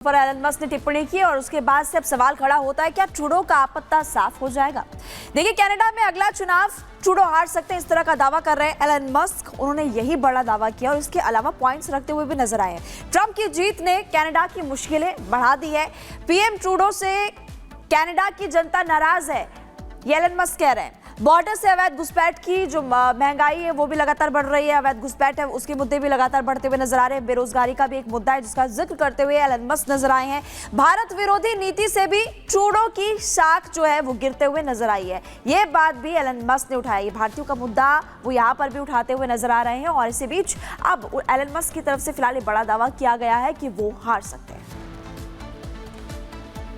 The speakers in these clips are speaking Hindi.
पर एलन मस्क ने टिप्पणी की और उसके बाद से अब सवाल खड़ा होता है क्या ट्रूडो का पत्ता साफ हो जाएगा। देखिए, कनाडा में अगला चुनाव ट्रूडो हार सकते हैं, इस तरह का दावा कर रहे हैं एलन मस्क। उन्होंने यही बड़ा दावा किया और इसके अलावा पॉइंट्स रखते हुए भी नजर आए हैं। ट्रंप की जीत ने कनाडा की मुश्किलें बढ़ा दी है। पीएम ट्रूडो से कनाडा की जनता नाराज है, ये एलन मस्क कह रहे हैं। बॉर्डर से अवैध घुसपैठ की जो महंगाई है वो भी लगातार बढ़ रही है, अवैध घुसपैठ है उसके मुद्दे भी लगातार बढ़ते हुए नजर आ रहे हैं। बेरोजगारी का भी एक मुद्दा है जिसका जिक्र करते हुए एलन मस्क नजर आए हैं। भारत विरोधी नीति से भी ट्रूडो की साख जो है वो गिरते हुए नजर आई है। ये बात भी एलन मस्क ने उठाई। ये भारतीयों का मुद्दा वो यहाँ पर भी उठाते हुए नजर आ रहे हैं और इसी बीच अब एलन मस्क की तरफ से फिलहाल एक बड़ा दावा किया गया है कि वो हार सकते हैं।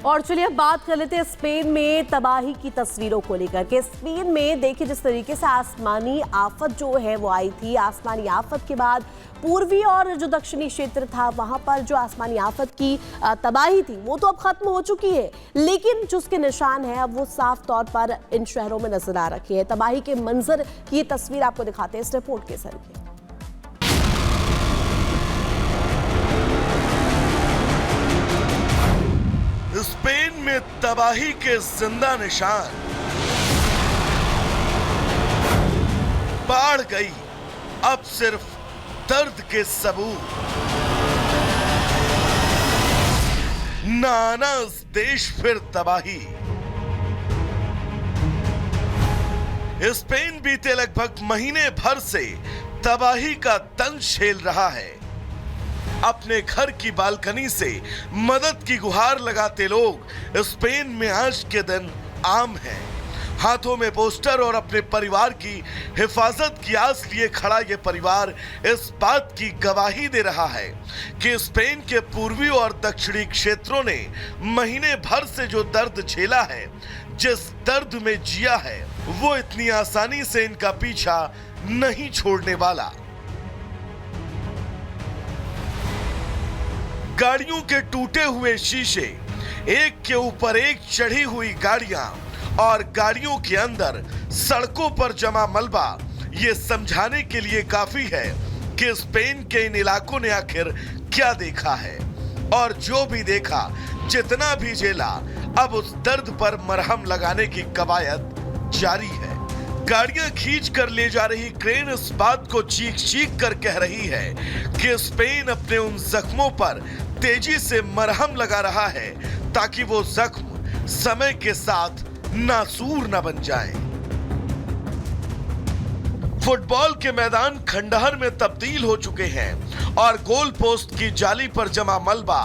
और चलिए अब बात कर लेते हैं स्पेन में तबाही की तस्वीरों को लेकर के। स्पेन में देखिए जिस तरीके से आसमानी आफत जो है वो आई थी, आसमानी आफत के बाद पूर्वी और जो दक्षिणी क्षेत्र था वहां पर जो आसमानी आफत की तबाही थी वो तो अब खत्म हो चुकी है, लेकिन जो उसके निशान है अब वो साफ तौर पर इन शहरों में नजर आ रखे हैं। तबाही के मंजर की तस्वीर आपको दिखाते हैं इस रिपोर्ट के जरिए। स्पेन में तबाही के जिंदा निशान। बाढ़ गई, अब सिर्फ दर्द के सबूत। नाना इस देश फिर तबाही। स्पेन बीते लगभग महीने भर से तबाही का दंश झेल रहा है। अपने घर की बालकनी से मदद की गुहार लगाते लोग स्पेन में आज के दिन आम हैं। हाथों में पोस्टर और अपने परिवार की हिफाजत की आस लिए खड़ा यह परिवार इस बात की गवाही दे रहा है कि स्पेन के पूर्वी और दक्षिणी क्षेत्रों ने महीने भर से जो दर्द झेला है, जिस दर्द में जिया है, वो इतनी आसानी से इनका पीछा नहीं छोड़ने वाला। गाड़ियों के टूटे हुए शीशे, एक के ऊपर एक चढ़ी हुई गाड़ियां और गाड़ियों के अंदर सड़कों पर जमा मलबा ये समझाने के लिए काफी है कि स्पेन के इन इलाकों ने आखिर क्या देखा है। और जो भी देखा, जितना भी झेला, अब उस दर्द पर मरहम लगाने की कवायद जारी है। गाड़ियां खींच कर ले जा रही क्रेन इस बात को चीख चीख कर कह रही है कि स्पेन अपने उन जख्मों पर तेजी से मरहम लगा रहा है ताकि वो जख्म समय के साथ नासूर न बन जाए। फुटबॉल के मैदान खंडहर में तब्दील हो चुके हैं और गोल पोस्ट की जाली पर जमा मलबा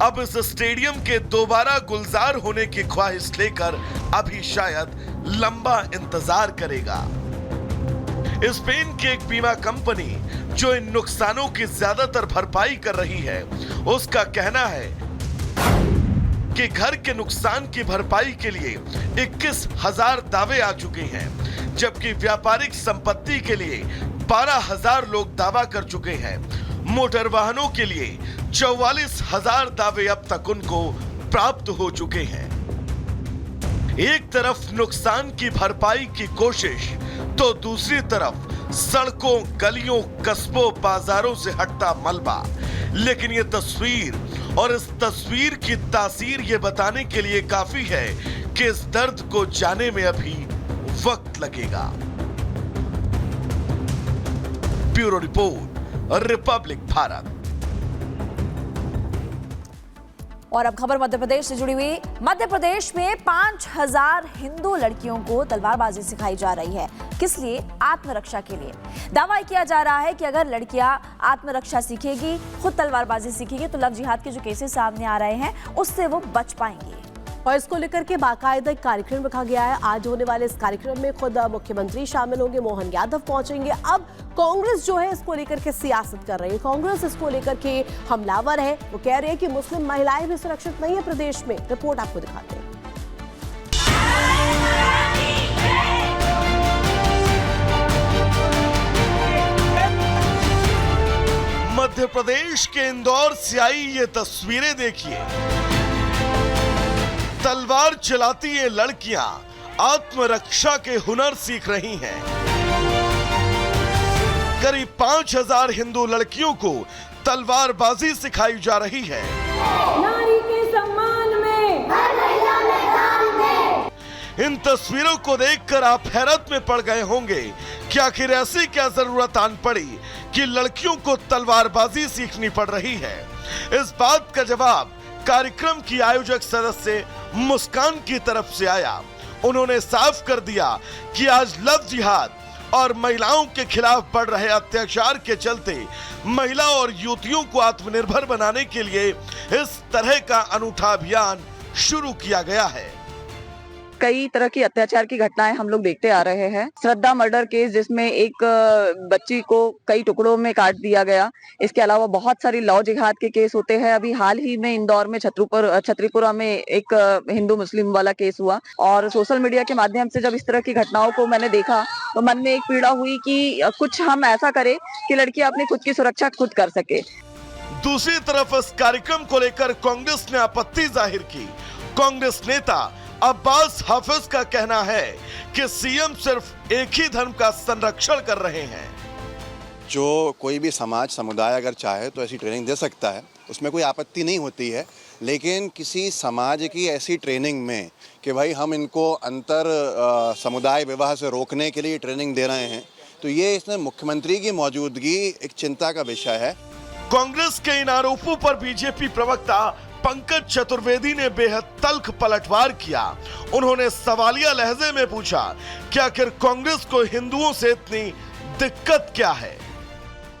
अब इस स्टेडियम के दोबारा गुलजार होने की ख्वाहिश लेकर अभी शायद लंबा इंतजार करेगा। स्पेन की एक बीमा कंपनी जो इन नुकसानों की ज्यादातर भरपाई कर रही है, उसका कहना है कि घर के नुकसान की भरपाई के लिए 21,000 दावे आ चुके हैं, जबकि व्यापारिक संपत्ति के लिए 12,000 लोग दावा कर चुके हैं। मोटर वाहनों के लिए 44,000 दावे अब तक उनको प्राप्त हो चुके हैं। एक तरफ नुकसान की भरपाई की कोशिश, तो दूसरी तरफ सड़कों, गलियों, कस्बों, बाजारों से हटता मलबा। लेकिन ये तस्वीर और इस तस्वीर की तासीर ये बताने के लिए काफी है कि इस दर्द को जाने में अभी वक्त लगेगा। Bureau report, Republic Bharat. और अब खबर मध्य प्रदेश से जुड़ी हुई। मध्य प्रदेश में 5,000 हिंदू लड़कियों को तलवारबाजी सिखाई जा रही है। किस लिए? आत्मरक्षा के लिए। दावा किया जा रहा है कि अगर लड़कियां आत्मरक्षा सीखेगी, खुद तलवारबाजी सीखेगी, तो लव जिहाद के जो केसेस सामने आ रहे हैं उससे वो बच पाएंगी। और इसको लेकर के बाकायदा एक कार्यक्रम रखा गया है। आज होने वाले इस कार्यक्रम में खुद मुख्यमंत्री शामिल होंगे, मोहन यादव पहुंचेंगे। अब कांग्रेस जो है इसको लेकर के सियासत कर रही है, कांग्रेस इसको लेकर के हमलावर है। वो कह रही है कि मुस्लिम महिलाएं भी सुरक्षित नहीं है प्रदेश में। रिपोर्ट आपको दिखाते हैं। मध्य प्रदेश के इंदौर से आई ये तस्वीरें देखिए। तलवार चलाती ये लड़कियां आत्मरक्षा के हुनर सीख रही हैं। करीब 5,000 हिंदू लड़कियों को तलवारबाजी सिखाई जा रही है। नारी के सम्मान में, हर महिला मैदान में। इन तस्वीरों को देखकर आप हैरत में पड़ गए होंगे कि आखिर ऐसी क्या जरूरत आन पड़ी कि लड़कियों को तलवारबाजी सीखनी पड़ रही है। इस बात का जवाब कार्यक्रम की आयोजक सदस्य मुस्कान की तरफ से आया। उन्होंने साफ कर दिया कि आज लव जिहाद और महिलाओं के खिलाफ बढ़ रहे अत्याचार के चलते महिला और युवतियों को आत्मनिर्भर बनाने के लिए इस तरह का अनूठा अभियान शुरू किया गया है। कई तरह की अत्याचार की घटनाएं हम लोग देखते आ रहे हैं। श्रद्धा मर्डर केस जिसमें एक बच्ची को कई टुकड़ों में काट दिया गया। इसके अलावा बहुत सारी लव जिहाद के केस होते हैं। अभी हाल ही में इंदौर में छतरीपुरा में एक हिंदू मुस्लिम वाला केस हुआ और सोशल मीडिया के माध्यम से जब इस तरह की घटनाओं को मैंने देखा तो मन में एक पीड़ा हुई कि कुछ हम ऐसा करें कि लड़कियां अपनी खुद की सुरक्षा खुद कर सके। दूसरी तरफ इस कार्यक्रम को लेकर कांग्रेस ने आपत्ति जाहिर की। कांग्रेस नेता अब्बास हाफिज का कहना है कि सीएम सिर्फ एक ही धर्म का संरक्षण कर रहे हैं। जो कोई भी समाज समुदाय अगर चाहे तो ऐसी ट्रेनिंग दे सकता है, उसमें कोई आपत्ति नहीं होती है। लेकिन किसी समाज की ऐसी ट्रेनिंग में कि भाई हम इनको अंतर समुदाय विवाह से रोकने के लिए ट्रेनिंग दे रहे हैं, तो ये इसमें मुख्यमंत्री की मौजूदगी एक चिंता का विषय है। कांग्रेस के इन आरोपों पर बीजेपी प्रवक्ता पंकज चतुर्वेदी ने बेहद तल्ख पलटवार किया। उन्होंने सवालिया लहजे में पूछा कि आखिर कांग्रेस को हिंदुओं से इतनी दिक्कत क्या है।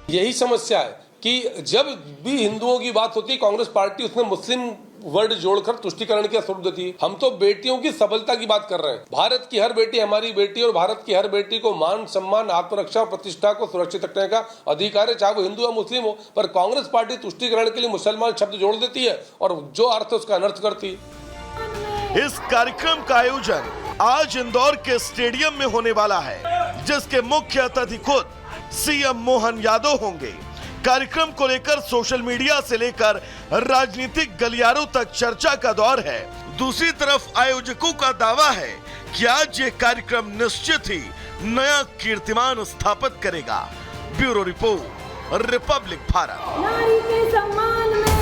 यही समस्या है कि जब भी हिंदुओं की बात होती है कांग्रेस पार्टी उसमें मुस्लिम वर्ड जोड़कर तुष्टीकरण का स्वरूप देती है। हम तो बेटियों की सबलता की बात कर रहे हैं। भारत की हर बेटी हमारी बेटी और भारत की हर बेटी को मान सम्मान आत्मरक्षा और प्रतिष्ठा को सुरक्षित रखने का अधिकार है, चाहे वो हिंदू या मुस्लिम हो। पर कांग्रेस पार्टी तुष्टीकरण के लिए मुसलमान शब्द जोड़ देती है और जो अर्थ है उसका अनर्थ करती है। इस कार्यक्रम का आयोजन आज इंदौर के स्टेडियम में होने वाला है, जिसके मुख्य अतिथि खुद सीएम मोहन यादव होंगे। कार्यक्रम को लेकर सोशल मीडिया से लेकर राजनीतिक गलियारों तक चर्चा का दौर है। दूसरी तरफ आयोजकों का दावा है कि आज ये कार्यक्रम निश्चित ही नया कीर्तिमान स्थापित करेगा। Bureau report, Republic Bharat. नारी के सम्मान में